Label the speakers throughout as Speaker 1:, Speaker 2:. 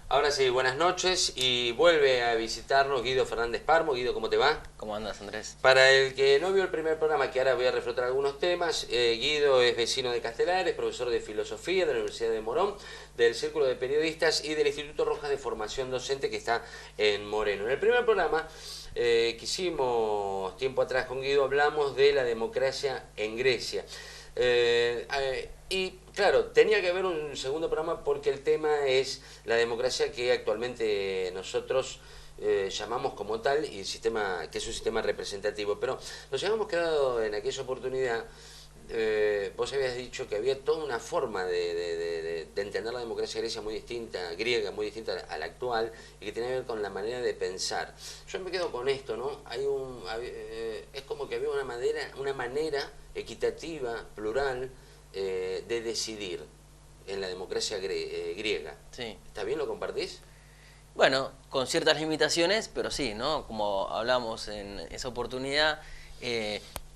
Speaker 1: Ahora sí, buenas noches y vuelve a visitarnos Guido Fernández Parmo. Guido, ¿cómo te va?
Speaker 2: ¿Cómo andas, Andrés?
Speaker 1: Para el que no vio el primer programa, que ahora voy a reflotar algunos temas, Guido es vecino de Castelar, es profesor de Filosofía de la Universidad de Morón, del Círculo de Periodistas y del Instituto Rojas de Formación Docente que está en Moreno. En el primer programa que hicimos tiempo atrás con Guido hablamos de la democracia en Grecia. Y claro, tenía que haber un segundo programa porque el tema es la democracia que actualmente nosotros llamamos como tal y el sistema, que es un sistema representativo. Pero nos habíamos quedado en aquella oportunidad, vos habías dicho que había toda una forma de entender la democracia griega muy distinta a la actual y que tiene que ver con la manera de pensar. Yo me quedo con esto, ¿no? Es como que había una manera equitativa, plural, de decidir en la democracia griega.
Speaker 2: Sí.
Speaker 1: ¿Está bien? ¿Lo compartís?
Speaker 2: Bueno, con ciertas limitaciones, pero sí, ¿no? Como hablamos en esa oportunidad,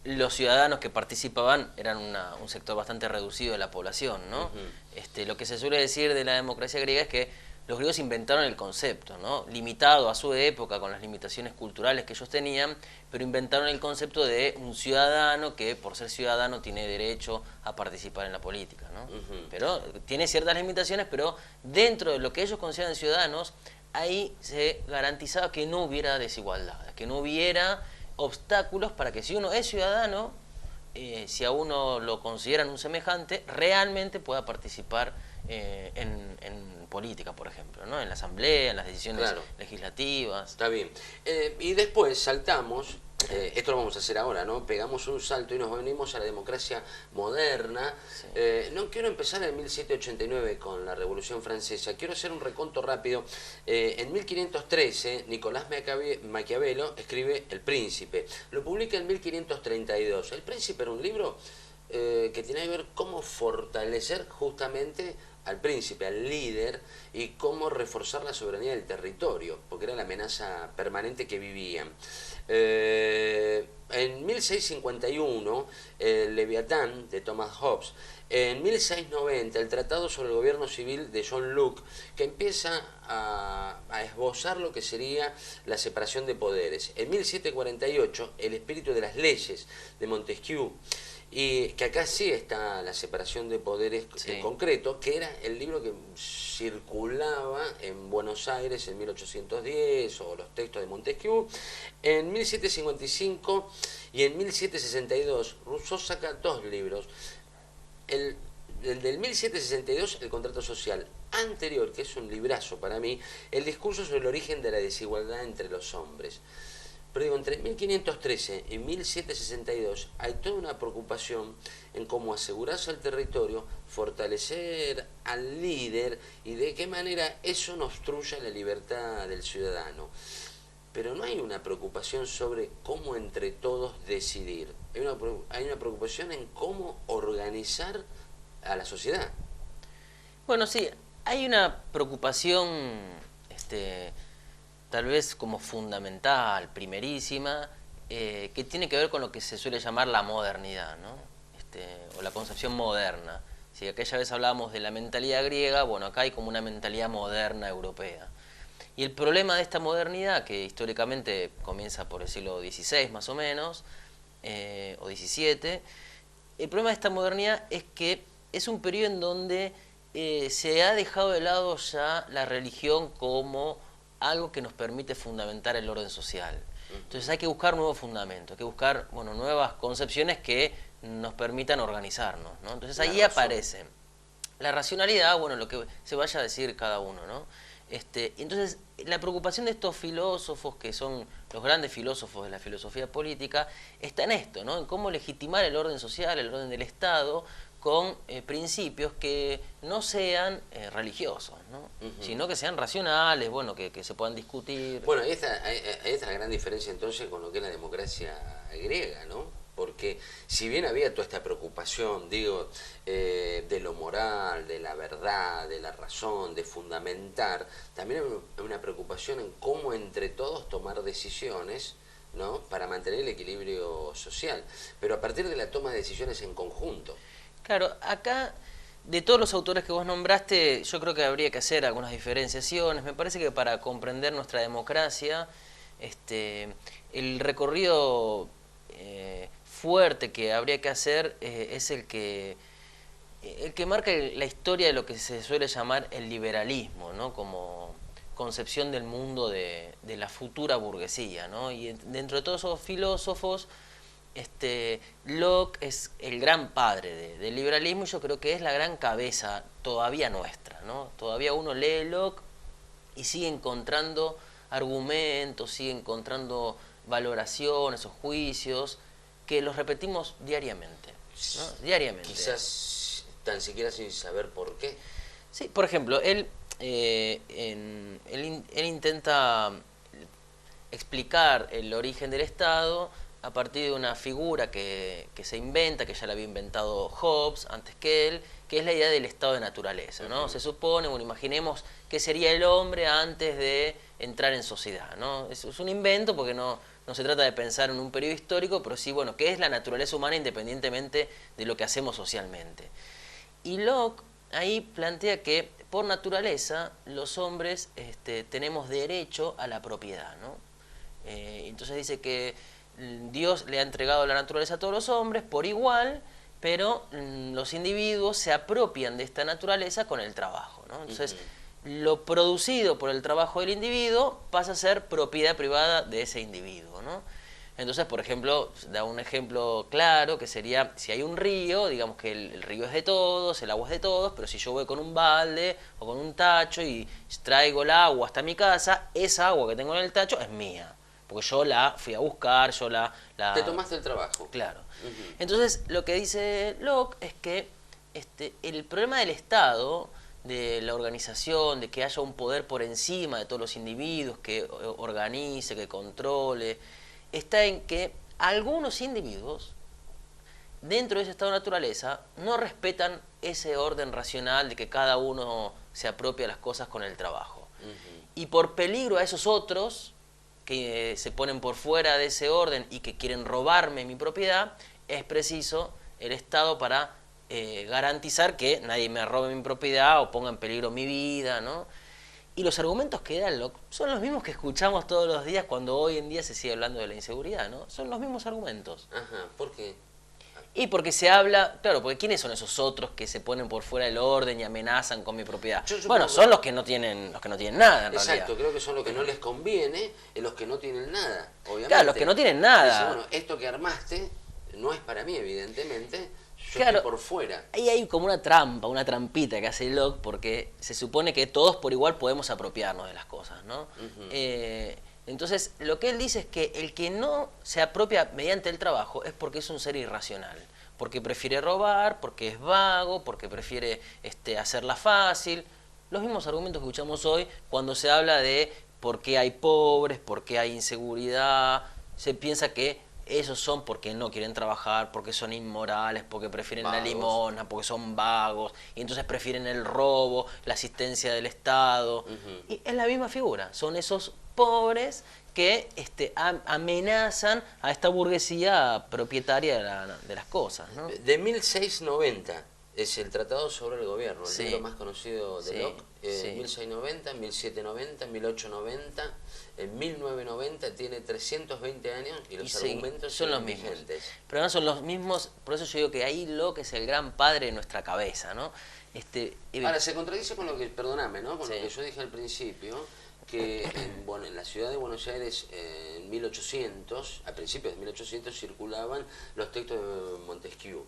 Speaker 2: los ciudadanos que participaban eran un sector bastante reducido de la población, ¿no? Lo que se suele decir de la democracia griega es que los griegos inventaron el concepto, ¿no? Limitado a su época, con las limitaciones culturales que ellos tenían, pero inventaron el concepto de un ciudadano que, por ser ciudadano, tiene derecho a participar en la política, ¿no? Pero tiene ciertas limitaciones, pero dentro de lo que ellos consideran ciudadanos, ahí se garantizaba que no hubiera desigualdad, que no hubiera obstáculos para que si uno es ciudadano, si a uno lo consideran un semejante, realmente pueda participar en política, por ejemplo, ¿no? En la asamblea, en las decisiones legislativas.
Speaker 1: Está bien. Y después saltamos, esto lo vamos a hacer ahora, ¿no? Pegamos un salto y nos venimos a la democracia moderna.
Speaker 2: Sí.
Speaker 1: No quiero empezar en 1789 con la Revolución Francesa, quiero hacer un reconto rápido. En 1513, Nicolás Maquiavelo escribe El Príncipe. Lo publica en 1532. El Príncipe era un libro que tiene que ver cómo fortalecer justamente al príncipe, al líder, y cómo reforzar la soberanía del territorio, porque era la amenaza permanente que vivían. En 1651, el Leviatán, de Thomas Hobbes. En 1690, el Tratado sobre el Gobierno Civil, de John Locke, que empieza a esbozar lo que sería la separación de poderes. En 1748, El espíritu de las leyes, de Montesquieu. Y que acá sí está la separación de poderes en concreto, que era el libro que circulaba en Buenos Aires en 1810, o los textos de Montesquieu. En 1755 y en 1762, Rousseau saca dos libros. El del 1762, El contrato social. Anterior, que es un librazo para mí, El discurso sobre el origen de la desigualdad entre los hombres. Pero digo, entre 1513 y 1762 hay toda una preocupación en cómo asegurarse al territorio, fortalecer al líder y de qué manera eso no obstruya la libertad del ciudadano. Pero no hay una preocupación sobre cómo entre todos decidir. Hay una preocupación en cómo organizar a la sociedad.
Speaker 2: Bueno, sí, hay una preocupación tal vez como fundamental, primerísima, que tiene que ver con lo que se suele llamar la modernidad, ¿no? O la concepción moderna. Si aquella vez hablábamos de la mentalidad griega, bueno, acá hay como una mentalidad moderna europea. Y el problema de esta modernidad, que históricamente comienza por el siglo XVI más o menos, o XVII, el problema de esta modernidad es que es un periodo en donde se ha dejado de lado ya la religión como algo que nos permite fundamentar el orden social. Entonces hay que buscar nuevos fundamentos, hay que buscar nuevas concepciones que nos permitan organizarnos, ¿no? Entonces ahí aparece la racionalidad, lo que se vaya a decir cada uno, ¿no? Entonces la preocupación de estos filósofos, que son los grandes filósofos de la filosofía política, está en esto, ¿no? En cómo legitimar el orden social, el orden del Estado, con principios que no sean religiosos, ¿no? Sino que sean racionales, que se puedan discutir.
Speaker 1: Bueno, ahí está la gran diferencia entonces con lo que es la democracia griega, ¿no? Porque si bien había toda esta preocupación, digo, de lo moral, de la verdad, de la razón, de fundamentar, también hay una preocupación en cómo entre todos tomar decisiones, ¿no? Para mantener el equilibrio social, pero a partir de la toma de decisiones en conjunto.
Speaker 2: Claro, acá, de todos los autores que vos nombraste, yo creo que habría que hacer algunas diferenciaciones. Me parece que para comprender nuestra democracia, el recorrido fuerte que habría que hacer es el que marca la historia de lo que se suele llamar el liberalismo, ¿no? Como concepción del mundo de la futura burguesía, ¿no? Y dentro de todos esos filósofos, Locke es el gran padre del liberalismo, y yo creo que es la gran cabeza todavía nuestra, ¿no? Todavía uno lee Locke y sigue encontrando argumentos, sigue encontrando valoraciones o juicios que los repetimos diariamente, ¿no? Diariamente.
Speaker 1: Quizás tan siquiera sin saber por qué.
Speaker 2: Sí, por ejemplo, él intenta explicar el origen del Estado a partir de una figura que se inventa, que ya la había inventado Hobbes antes que él, que es la idea del estado de naturaleza, ¿no? Se supone, imaginemos qué sería el hombre antes de entrar en sociedad, ¿no? Es un invento porque no se trata de pensar en un periodo histórico, pero sí, qué es la naturaleza humana independientemente de lo que hacemos socialmente. Y Locke ahí plantea que por naturaleza los hombres tenemos derecho a la propiedad, ¿no? Entonces dice que Dios le ha entregado la naturaleza a todos los hombres por igual, pero los individuos se apropian de esta naturaleza con el trabajo, ¿no? Entonces, lo producido por el trabajo del individuo pasa a ser propiedad privada de ese individuo, ¿no? Entonces, por ejemplo, da un ejemplo claro que sería, si hay un río, digamos que el río es de todos, el agua es de todos, pero si yo voy con un balde o con un tacho y traigo el agua hasta mi casa, esa agua que tengo en el tacho es mía. Porque yo la fui a buscar,
Speaker 1: Te tomaste el trabajo.
Speaker 2: Claro. Entonces, lo que dice Locke es que el problema del Estado, de la organización, de que haya un poder por encima de todos los individuos, que organice, que controle, está en que algunos individuos, dentro de ese estado de naturaleza, no respetan ese orden racional de que cada uno se apropia las cosas con el trabajo. Y por peligro a esos otros que se ponen por fuera de ese orden y que quieren robarme mi propiedad, es preciso el Estado para garantizar que nadie me robe mi propiedad o ponga en peligro mi vida, ¿no? Y los argumentos que da Locke son los mismos que escuchamos todos los días cuando hoy en día se sigue hablando de la inseguridad, ¿no? Son los mismos argumentos.
Speaker 1: Ajá, ¿por qué?
Speaker 2: Y porque se habla, claro, porque ¿quiénes son esos otros que se ponen por fuera del orden y amenazan con mi propiedad? Son los que no tienen nada, en realidad.
Speaker 1: Exacto, creo que son los que no les conviene, los que no tienen nada, obviamente.
Speaker 2: Claro, los que no tienen nada.
Speaker 1: Dice, esto que armaste no es para mí, evidentemente, yo
Speaker 2: claro,
Speaker 1: estoy por fuera.
Speaker 2: Ahí hay como una trampita que hace Locke, porque se supone que todos por igual podemos apropiarnos de las cosas, ¿no? Entonces, lo que él dice es que el que no se apropia mediante el trabajo es porque es un ser irracional, porque prefiere robar, porque es vago, porque prefiere hacerla fácil. Los mismos argumentos que escuchamos hoy cuando se habla de por qué hay pobres, por qué hay inseguridad. Se piensa que esos son porque no quieren trabajar, porque son inmorales, porque prefieren la limosna, porque son vagos, y entonces prefieren el robo, la asistencia del Estado. Y es la misma figura, son esos pobres que amenazan a esta burguesía propietaria de las cosas, ¿no?
Speaker 1: De 1690 es el Tratado sobre el Gobierno, el libro más conocido de Locke. 1690, 1790, 1890, en 1990 tiene 320 años y los argumentos
Speaker 2: son los mismos. Pero no son los mismos, por eso yo digo que ahí Locke es el gran padre de nuestra cabeza, ¿no?
Speaker 1: Ahora, se contradice con lo que, perdóname, ¿no? Con
Speaker 2: Sí.
Speaker 1: lo que yo dije al principio, que en la ciudad de Buenos Aires en 1800, a principios de 1800, circulaban los textos de Montesquieu,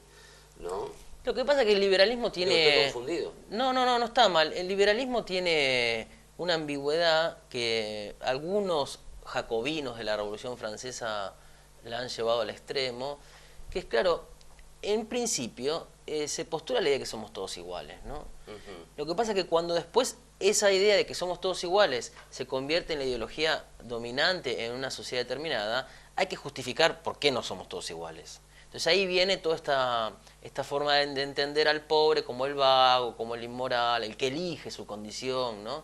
Speaker 1: ¿no?
Speaker 2: Lo que pasa es que el liberalismo
Speaker 1: Digo, estoy
Speaker 2: tiene...
Speaker 1: confundido.
Speaker 2: No está mal. El liberalismo tiene una ambigüedad que algunos jacobinos de la Revolución Francesa la han llevado al extremo, que es claro, en principio se postula la idea de que somos todos iguales, ¿no?
Speaker 1: Ujú.
Speaker 2: Lo que pasa es que cuando después esa idea de que somos todos iguales se convierte en la ideología dominante en una sociedad determinada, hay que justificar por qué no somos todos iguales. Entonces ahí viene toda esta forma de entender al pobre como el vago, como el inmoral, el que elige su condición, ¿no?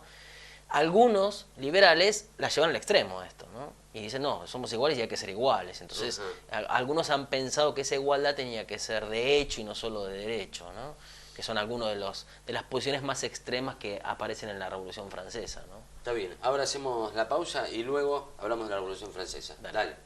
Speaker 2: Algunos liberales la llevan al extremo esto, ¿no? Y dicen, no, somos iguales y hay que ser iguales. Entonces, algunos han pensado que esa igualdad tenía que ser de hecho y no solo de derecho, ¿no? Que son algunos de las posiciones más extremas que aparecen en la Revolución Francesa, ¿no?
Speaker 1: Está bien, ahora hacemos la pausa y luego hablamos de la Revolución Francesa.
Speaker 2: Dale.
Speaker 1: Dale.